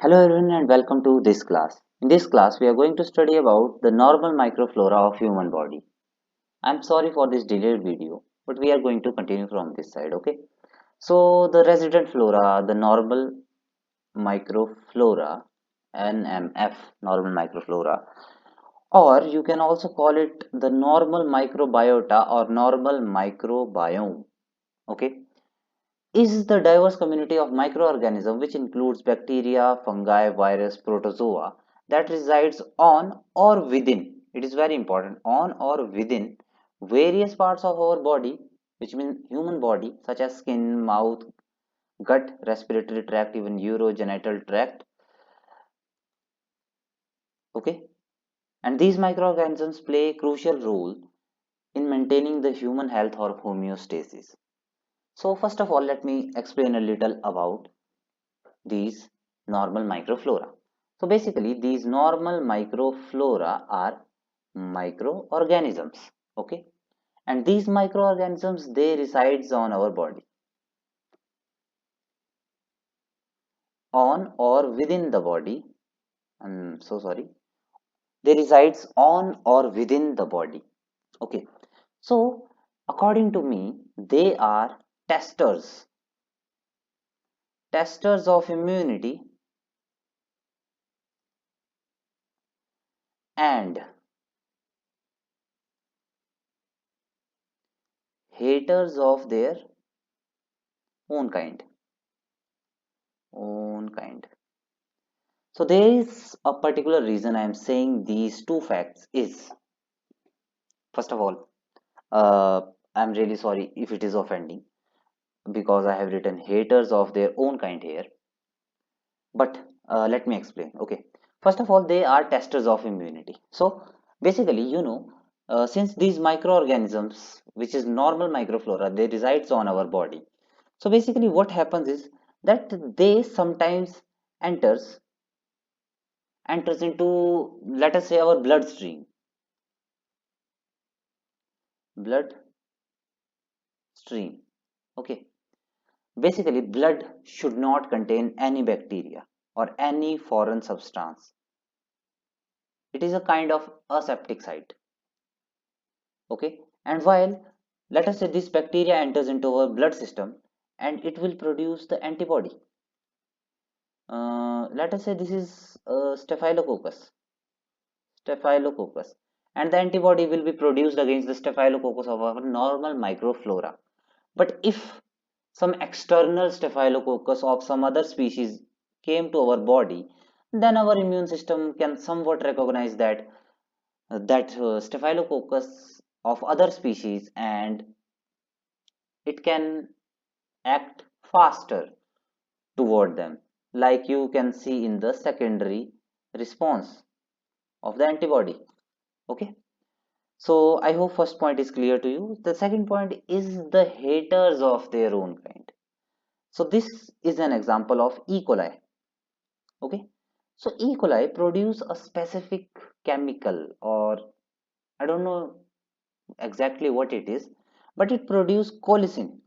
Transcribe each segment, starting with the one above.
Hello everyone and welcome to this class. In this class we are going to study about the normal microflora of human body. I'm sorry for this delayed video, but we are going to continue from this side, okay? So the resident flora, the normal microflora, NMF, normal microflora, or you can also call it the normal microbiota or normal microbiome, okay? Is the diverse community of microorganisms which includes bacteria, fungi, virus, protozoa that resides on or within, it is very important, on or within various parts of our body, which means human body, such as skin, mouth, gut, respiratory tract, even urogenital tract, okay? And these microorganisms play a crucial role in maintaining the human health or homeostasis. So first of all, let me explain a little about these normal microflora. So basically these normal microflora are microorganisms, okay? And these microorganisms, they resides on our body, on or within the body. I'm so sorry. They resides on or within the body, okay? So according to me, they are testers, testers of immunity and haters of their own kind, own kind. So there is a particular reason I am saying these two facts is, first of all, I'm really sorry if it is offending because I have written haters of their own kind here. But let me explain. Okay, first of all, they are testers of immunity. So basically, since these microorganisms, which is normal microflora, they resides on our body. So basically, what happens is that they sometimes enters enters into, let us say, our blood stream, okay? Basically blood should not contain any bacteria or any foreign substance. It is a kind of aseptic site, okay? And while, let us say, this bacteria enters into our blood system and it will produce the antibody. Let us say this is staphylococcus, and the antibody will be produced against the staphylococcus of our normal microflora. But if some external staphylococcus of some other species came to our body, then our immune system can somewhat recognize that staphylococcus of other species, and it can act faster toward them, like you can see in the secondary response of the antibody, okay? So I hope first point is clear to you. The second point is the haters of their own kind. So this is an example of E. coli. Okay. So E. coli produce a specific chemical, or I don't know exactly what it is, but it produce colicin.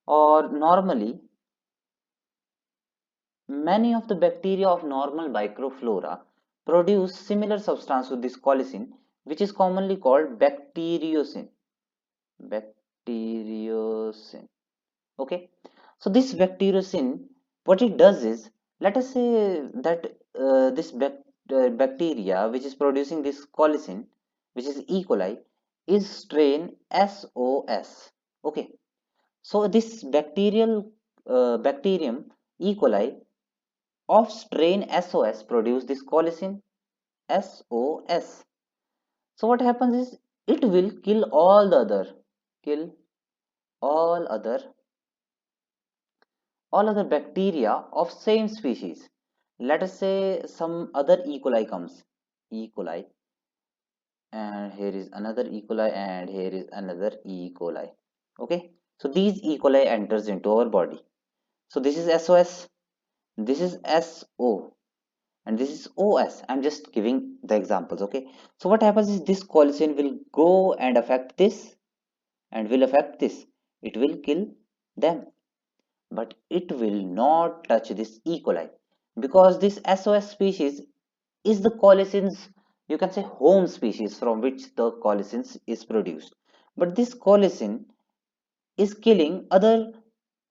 Or normally, many of the bacteria of normal microflora produce similar substance with this colicin, which is commonly called bacteriocin. Bacteriocin. Okay, so this bacteriocin, what it does is, let us say that this bacteria which is producing this colicin, which is E. coli, is strain SOS. Okay, so this bacterium E. coli of strain SOS produce this colicin SOS. So what happens is, it will kill all other all other bacteria of same species. Let us say some other E. coli comes, E. coli, and here is another E. coli, and here is another E. coli. Okay, so these E. coli enters into our body. So this is SOS, this is SO, and this is OS. I'm just giving the examples. Okay, so what happens is, this colicin will go and affect this and will affect this. It will kill them. but it will not touch this E. coli because this SOS species is the colicins, you can say home species from which the colicins is produced. But this colicin is killing other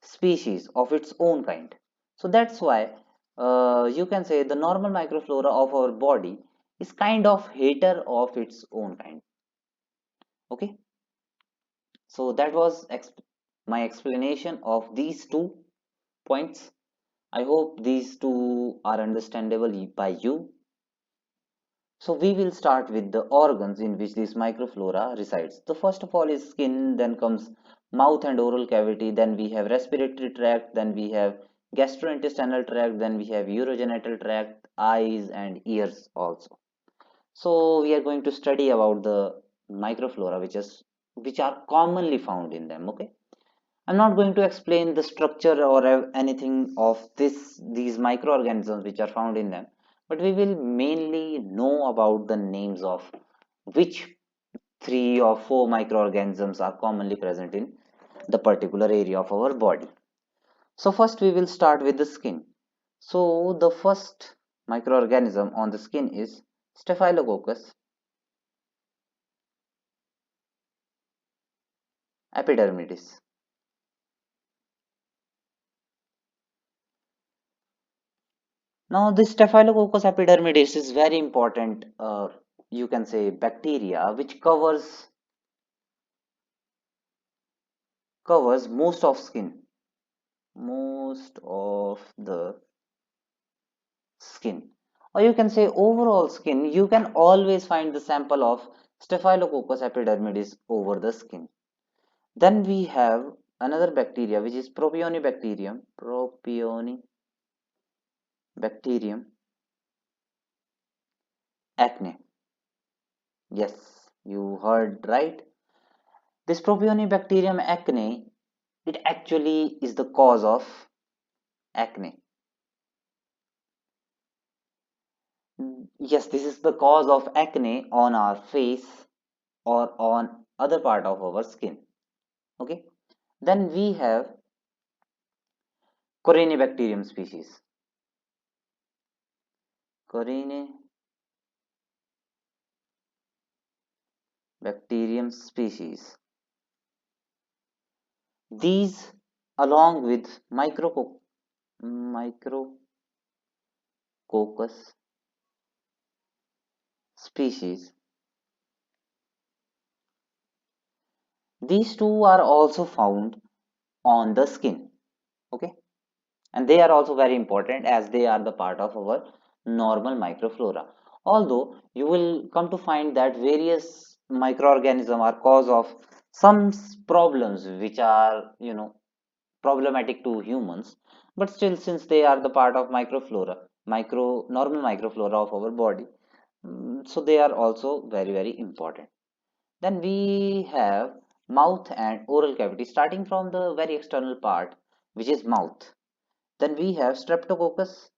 species of its own kind. So that's why you can say the normal microflora of our body is kind of hater of its own kind. Okay, so that was my explanation of these two points. I hope these two are understandable by you. So we will start with the organs in which this microflora resides. The first of all is skin, then comes mouth and oral cavity, then we have respiratory tract, then we have gastrointestinal tract, then we have urogenital tract, eyes and ears also. So we are going to study about the microflora which are commonly found in them. Okay, I'm not going to explain the structure or anything of these microorganisms which are found in them, but we will mainly know about the names of which three or four microorganisms are commonly present in the particular area of our body. So first we will start with the skin. So the first microorganism on the skin is Staphylococcus epidermidis. Now, this Staphylococcus epidermidis is very important, you can say bacteria, which covers most of the skin, or you can say overall skin. You can always find the sample of Staphylococcus epidermidis over the skin. Then we have another bacteria, which is Propionibacterium acne. Yes, you heard right. This Propionibacterium acne, it actually is the cause of acne. Yes, this is the cause of acne on our face or on other part of our skin. Okay. Then we have Corynebacterium species. Corynebacterium species. These, along with Micrococcus species, these two are also found on the skin. Okay, and they are also very important as they are the part of our normal microflora. Although you will come to find that various microorganisms are cause of some problems which are problematic to humans, but still since they are the part of normal microflora of our body, so they are also very important. Then we have mouth and oral cavity starting from the very external part, which is mouth. Then we have Streptococcus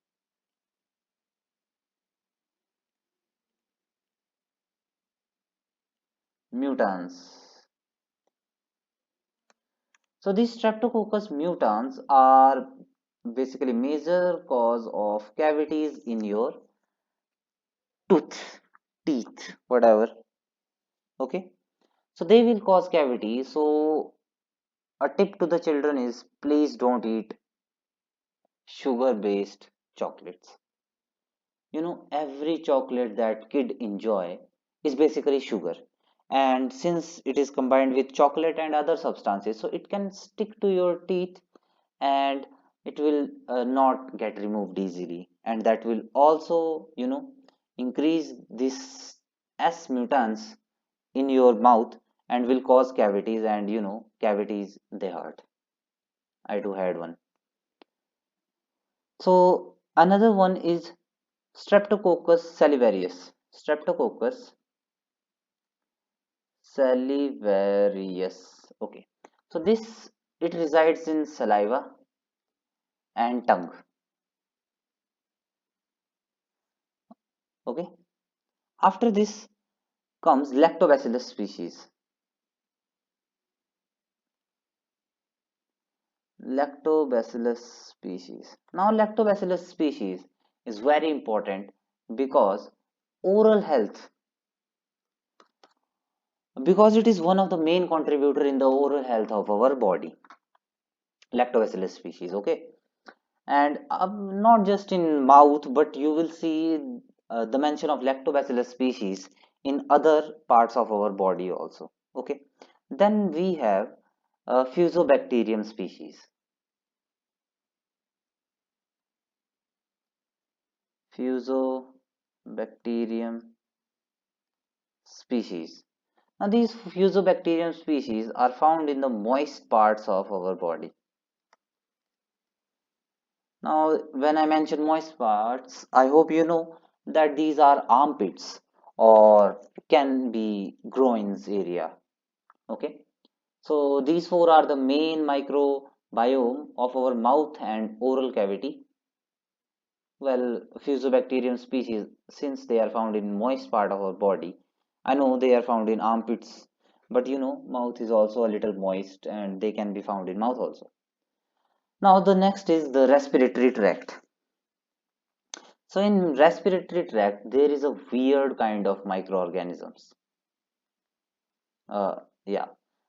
mutans. So these Streptococcus mutans are basically major cause of cavities in your tooth, teeth, whatever. Okay, so they will cause cavity. So a tip to the children is please don't eat sugar based chocolates. Every chocolate that kid enjoy is basically sugar, and since it is combined with chocolate and other substances, so it can stick to your teeth, and it will not get removed easily, and that will also increase this S mutants in your mouth and will cause cavities, and cavities, they hurt. I do had one. So another one is Streptococcus salivarius. Streptococcus salivarius. Okay. So this, it resides in saliva and tongue. Okay. After this comes Lactobacillus species. Lactobacillus species. Now, lactobacillus species is very important because oral health, because it is one of the main contributor in the oral health of our body. Lactobacillus species, okay, and not just in mouth, but you will see the mention of lactobacillus species in other parts of our body also. Okay, then we have fusobacterium species. Fusobacterium species. Now, these fusobacterium species are found in the moist parts of our body. Now, when I mention moist parts, I hope you know that these are armpits or can be groins area. Okay, so these four are the main microbiome of our mouth and oral cavity. Well, fusobacterium species, since they are found in moist part of our body, I know they are found in armpits, but mouth is also a little moist and they can be found in mouth also. Now, the next is the respiratory tract. So, in respiratory tract, there is a weird kind of microorganisms. Yeah,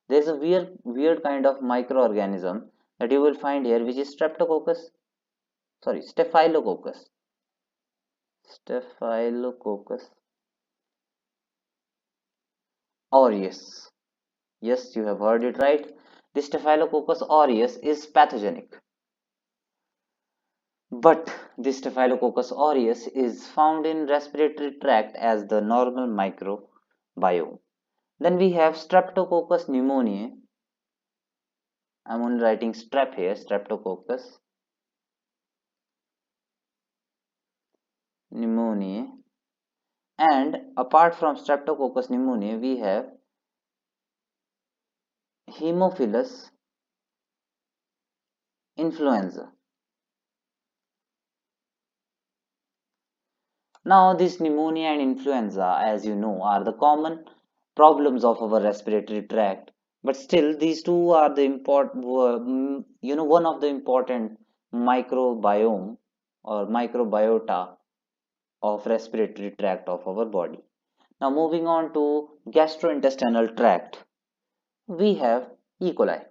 there's a weird kind of microorganism that you will find here, which is staphylococcus. Staphylococcus aureus. Yes, you have heard it right. The Staphylococcus aureus is pathogenic, but the Staphylococcus aureus is found in respiratory tract as the normal microbiome. Then we have Streptococcus pneumoniae. I'm only writing strep here, Streptococcus pneumoniae. And apart from Streptococcus pneumoniae, we have Haemophilus influenza. Now, this pneumonia and influenza, as you know, are the common problems of our respiratory tract. But still, these two are the one of the important microbiome or microbiota of respiratory tract of our body. Now, moving on to gastrointestinal tract, we have E. coli.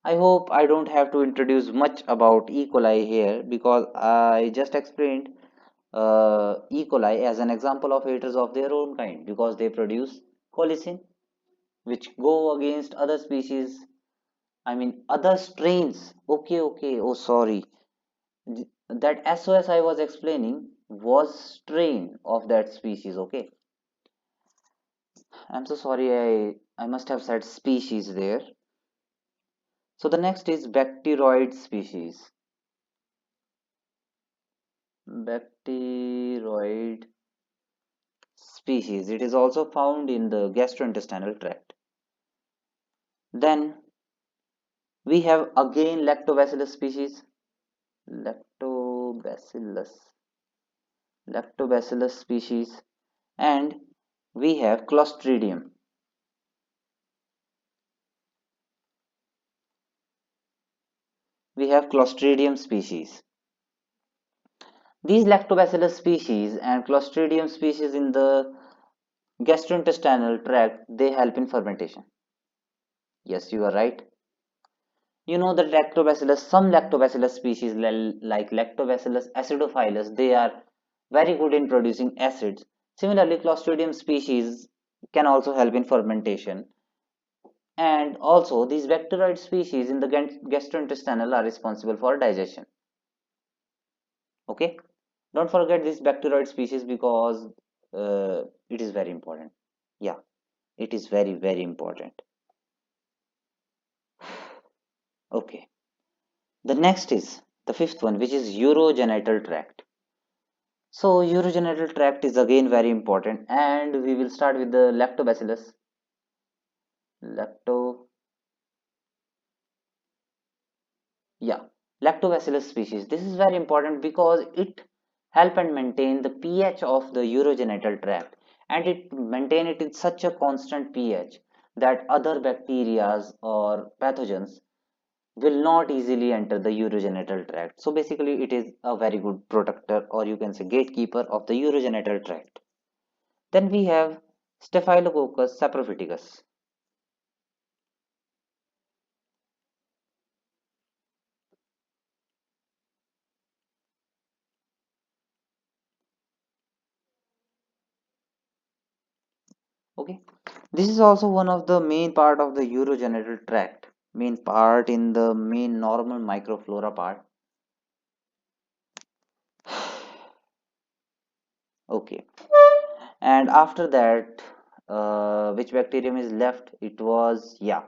I hope I don't have to introduce much about E. coli here because I just explained E. coli as an example of haters of their own kind because they produce colicin, which go against other species. I mean, other strains. Okay, okay. Oh, sorry. That SOS I was explaining was strain of that species. Okay. I'm so sorry. I must have said species there. So the next is bacteroid species. Bacteroid species. It is also found in the gastrointestinal tract. Then we have again lactobacillus species. Lactobacillus. Lactobacillus species. And we have Clostridium. We have Clostridium species. These lactobacillus species and Clostridium species in the gastrointestinal tract, they help in fermentation. Yes, you are right. You know that some lactobacillus species like Lactobacillus acidophilus, they are very good in producing acids. Similarly, Clostridium species can also help in fermentation. And also, these bacteroid species in the gastrointestinal are responsible for digestion. Okay, don't forget this bacteroid species because it is very important. Yeah, it is very important. Okay, the next is the fifth one, which is urogenital tract. So urogenital tract is again very important, and we will start with the lactobacillus. Lacto, yeah, lactobacillus species. This is very important because it help and maintain the pH of the urogenital tract, and it maintain it in such a constant pH that other bacteria or pathogens will not easily enter the urogenital tract. So basically, it is a very good protector, or you can say gatekeeper of the urogenital tract. Then we have Staphylococcus saprophyticus. Okay, this is also one of the main part of the urogenital tract, main part in the main normal microflora part. Okay, and after that, which bacterium is left? It was, yeah,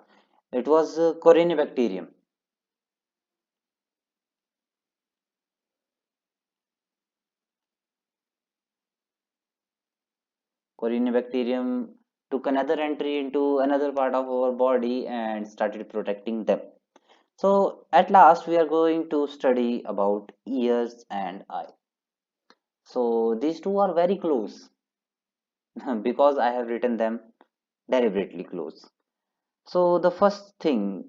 it was Corynebacterium. Corynebacterium took another entry into another part of our body and started protecting them. So at last we are going to study about ears and eye. So these two are very close because I have written them deliberately close. So the first thing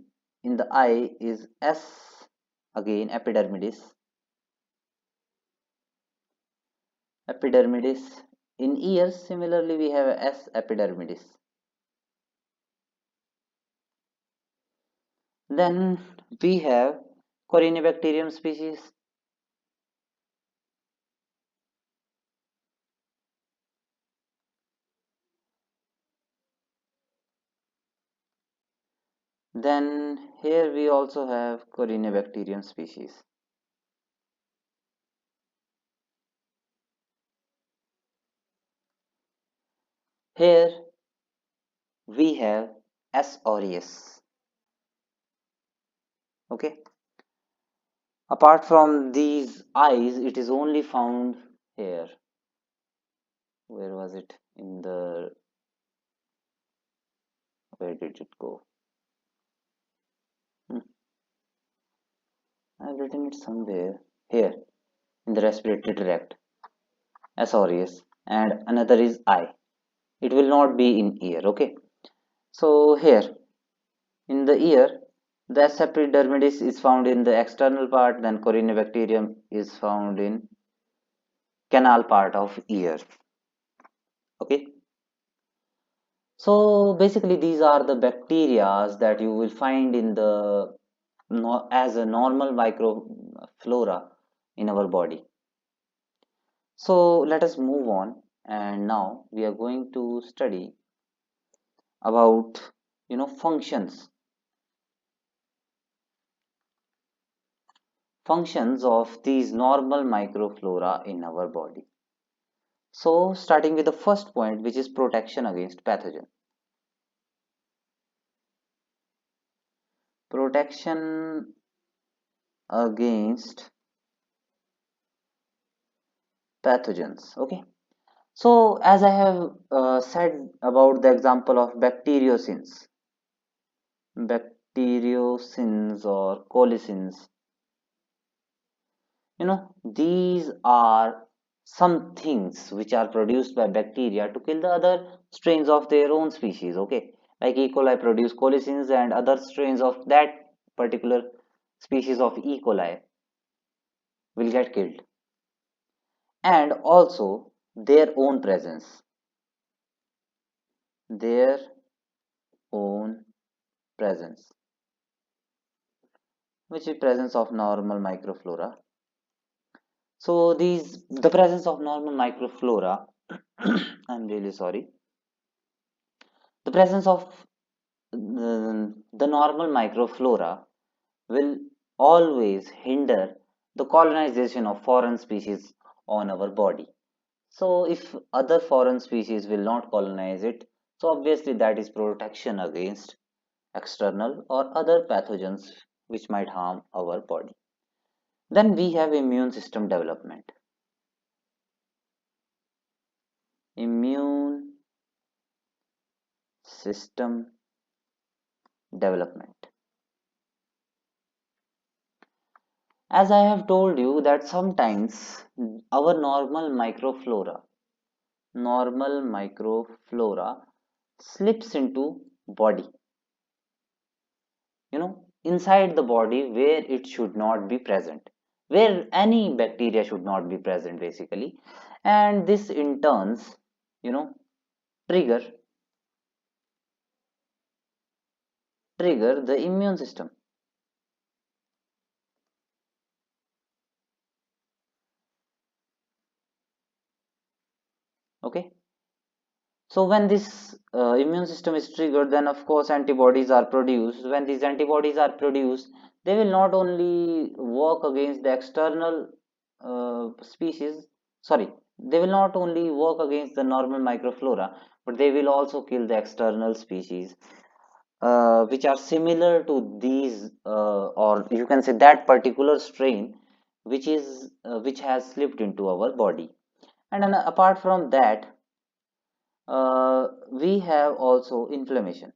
in the eye is S, again epidermidis. Epidermidis. In ears, similarly, we have S epidermidis. Then we have Corynebacterium species. Then here we also have Corynebacterium species. Here we have S aureus. Okay. Apart from these eyes, it is only found here. Where was it? In the, where did it go? Hmm, I've written it somewhere. Here in the respiratory tract. S aureus. And another is eye. It will not be in ear. Okay. So here in the ear, the S epidermidis is found in the external part, then Corynebacterium is found in canal part of ear. Okay. So basically, these are the bacteria that you will find in the as a normal microflora in our body. So let us move on, and now we are going to study about functions of these normal microflora in our body. So starting with the first point, which is protection against pathogen. Protection against pathogens. Okay. So as I have said about the example of bacteriocins or colicins, these are some things which are produced by bacteria to kill the other strains of their own species. Okay, like E. coli produce colicins, and other strains of that particular species of E. coli will get killed, and also their own presence, which is presence of normal microflora. So these the presence of normal microflora. I'm really sorry. The presence of the normal microflora will always hinder the colonization of foreign species on our body. So if other foreign species will not colonize it, so obviously that is protection against external or other pathogens which might harm our body. Then we have immune system development. Immune system development. As I have told you that sometimes our normal microflora slips into body, inside the body where it should not be present, where any bacteria should not be present basically. And this in turns, you know, trigger trigger the immune system. Okay. So when this immune system is triggered, then of course antibodies are produced. When these antibodies are produced, they will not only work against the external species, sorry, they will not only work against the normal microflora, but they will also kill the external species, which are similar to these, or you can say that particular strain, which has slipped into our body. And then apart from that, we have also inflammation.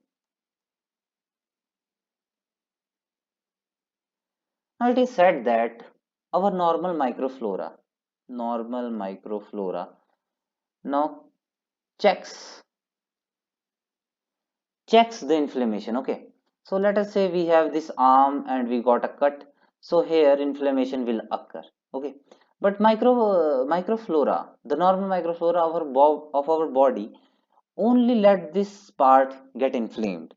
Now it is said that our normal microflora now checks checks the inflammation. Okay, so let us say we have this arm and we got a cut, so here inflammation will occur. Okay, but microflora, the normal microflora of our body, only let this part get inflamed.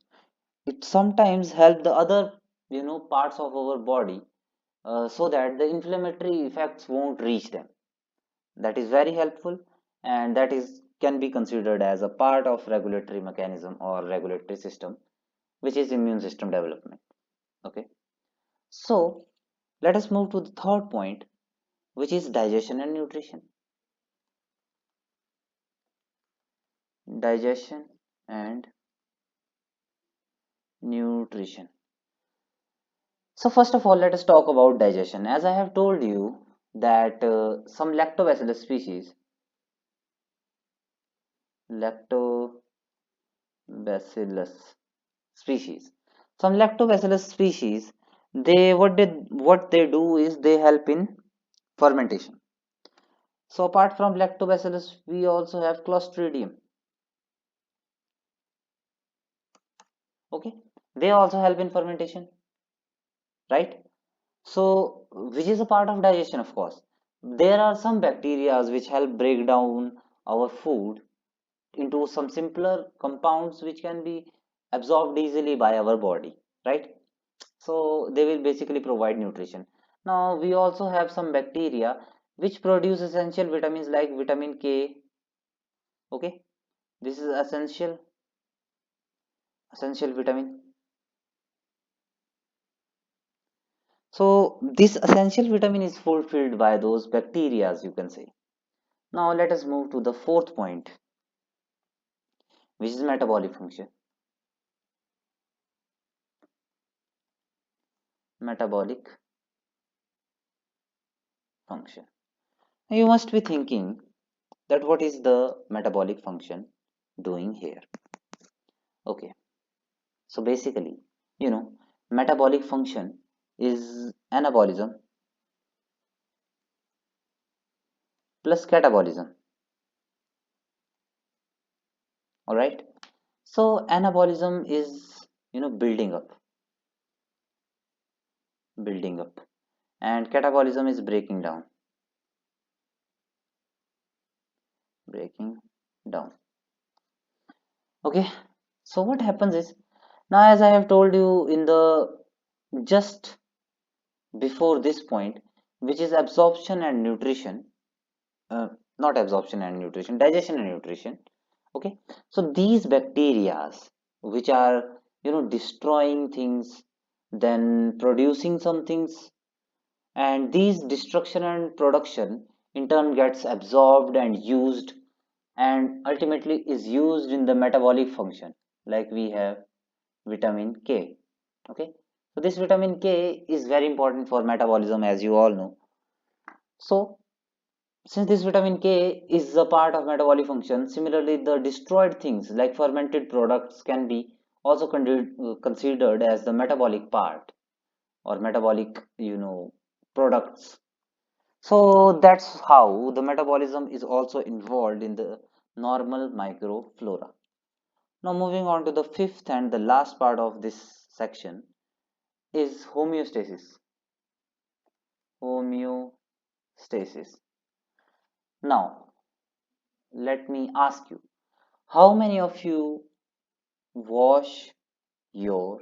It sometimes help the other, parts of our body, so that the inflammatory effects won't reach them. That is very helpful, and that is can be considered as a part of regulatory mechanism or regulatory system, which is immune system development. Okay, so let us move to the third point, which is digestion and nutrition. Digestion and nutrition. So first of all, let us talk about digestion. As I have told you that some lactobacillus species, some lactobacillus species, what they do is they help in fermentation. So apart from lactobacillus, we also have clostridium. Okay, they also help in fermentation, right? So which is a part of digestion, of course. There are some bacteria which help break down our food into some simpler compounds which can be absorbed easily by our body, right? So they will basically provide nutrition. Now we also have some bacteria which produce essential vitamins like vitamin K. Okay, this is essential vitamin. So this essential vitamin is fulfilled by those bacteria, as you can say. Now let us move to the fourth point, which is metabolic function. Metabolic function. Now you must be thinking that what is the metabolic function doing here? Okay, so basically, metabolic function is anabolism plus catabolism. All right. So anabolism is, building up, and catabolism is breaking down. Okay. So what happens is, now as I have told you in the just before this point, which is absorption and nutrition, uh, not absorption and nutrition, digestion and nutrition. Okay, so these bacteria which are, destroying things, then producing some things, and these destruction and production in turn gets absorbed and used, and ultimately is used in the metabolic function, like we have vitamin K. Okay, so this vitamin K is very important for metabolism, as you all know. So since this vitamin K is a part of metabolic function, similarly the destroyed things like fermented products can be also considered as the metabolic part, or metabolic, products. So that's how the metabolism is also involved in the normal microflora. Now moving on to the fifth and the last part of this section is homeostasis. Homeostasis. Now, let me ask you, how many of you wash your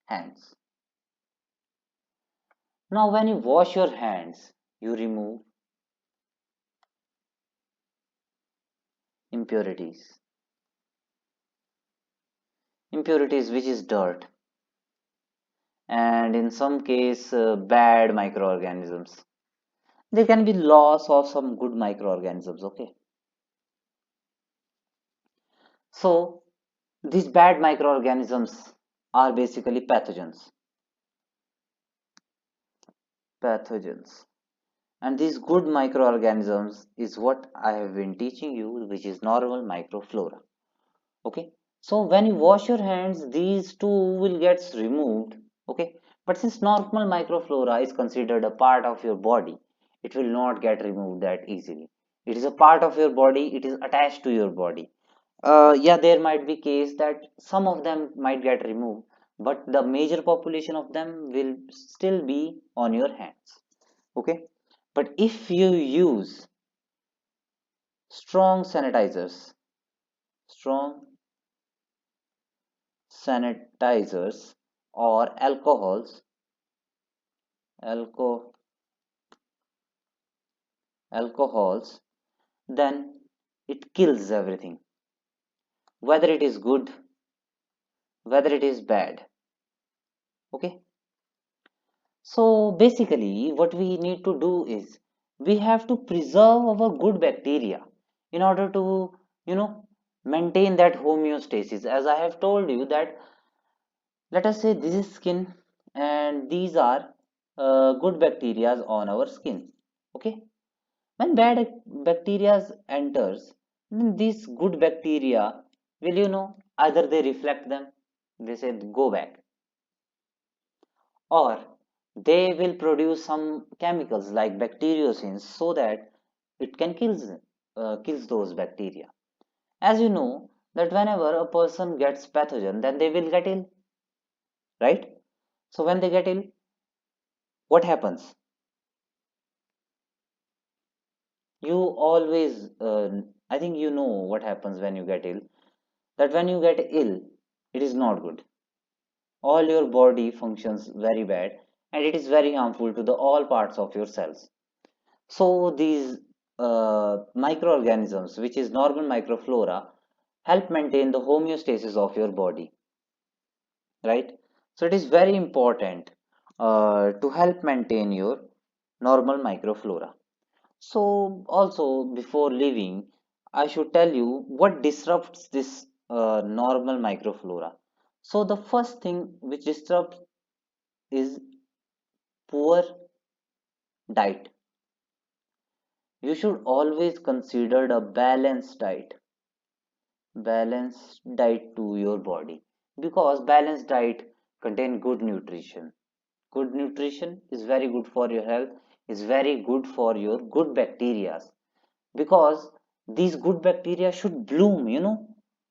hands? Now, when you wash your hands, you remove impurities. Impurities, which is dirt, and in some case, bad microorganisms. There can be loss of some good microorganisms, okay? So, these bad microorganisms are basically pathogens. Pathogens. And these good microorganisms is what I have been teaching you, which is normal microflora. Okay, so when you wash your hands, these two will get removed. Okay, but since normal microflora is considered a part of your body, it will not get removed that easily. It is a part of your body, it is attached to your body. Yeah, there might be case that some of them might get removed, but the major population of them will still be on your hands. Okay, but if you use strong sanitizers, strong sanitizers or alco alcohols, then it kills everything, whether it is good, whether it is bad. Okay, so basically what we need to do is we have to preserve our good bacteria in order to, you know, maintain that homeostasis. As I have told you that, let us say this is skin and these are good bacteria on our skin. Okay, when bad bacteria enters, then these good bacteria will, you know, either they reflect them, they say go back, or they will produce some chemicals like bacteriocins so that it can kills those bacteria. As you know that whenever a person gets pathogen, then they will get ill, right? So when they get ill, what happens? You always I think you know what happens when you get ill, that when you get ill, it is not good. All your body functions very bad, and it is very harmful to the all parts of your cells. So these microorganisms, which is normal microflora, help maintain the homeostasis of your body, right? So it is very important to help maintain your normal microflora. So also before leaving, I should tell you what disrupts this normal microflora. So the first thing which disrupts is poor diet. You should always consider a balanced diet to your body, because balanced diet contain good nutrition. Good nutrition is very good for your health, is very good for your good bacteria, because these good bacteria should bloom, you know,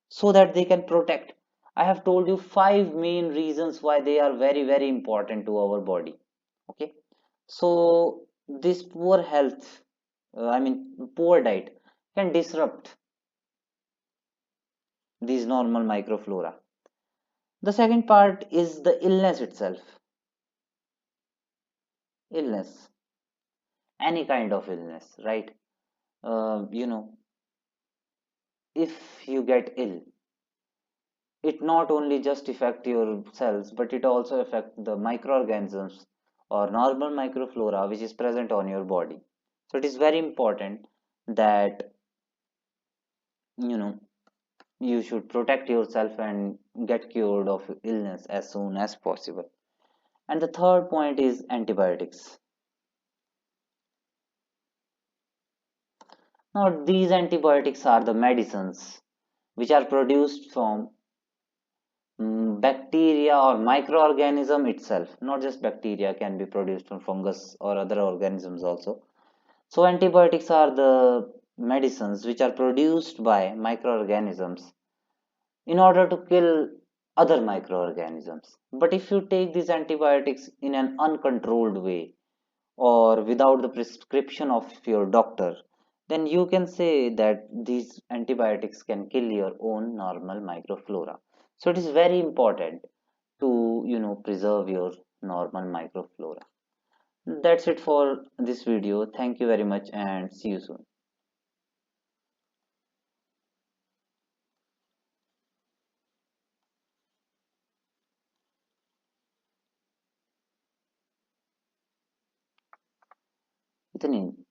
so that they can protect. I have told you five main reasons why they are very very important to our body. Okay, so this poor health, poor diet can disrupt these normal microflora. The second part is the illness itself. Illness, any kind of illness, right? You know, if you get ill, it not only just affect your cells, but it also affect the microorganisms or normal microflora which is present on your body. So it is very important that, you know, you should protect yourself and get cured of illness as soon as possible. And the third point is antibiotics. Now these antibiotics are the medicines which are produced from bacteria or microorganism itself. Not just bacteria, can be produced from fungus or other organisms also. So antibiotics are the medicines which are produced by microorganisms in order to kill other microorganisms. But if you take these antibiotics in an uncontrolled way or without the prescription of your doctor, then you can say that these antibiotics can kill your own normal microflora. So it is very important to preserve your normal microflora. That's it for this video. Thank you very much and see you soon. इतनी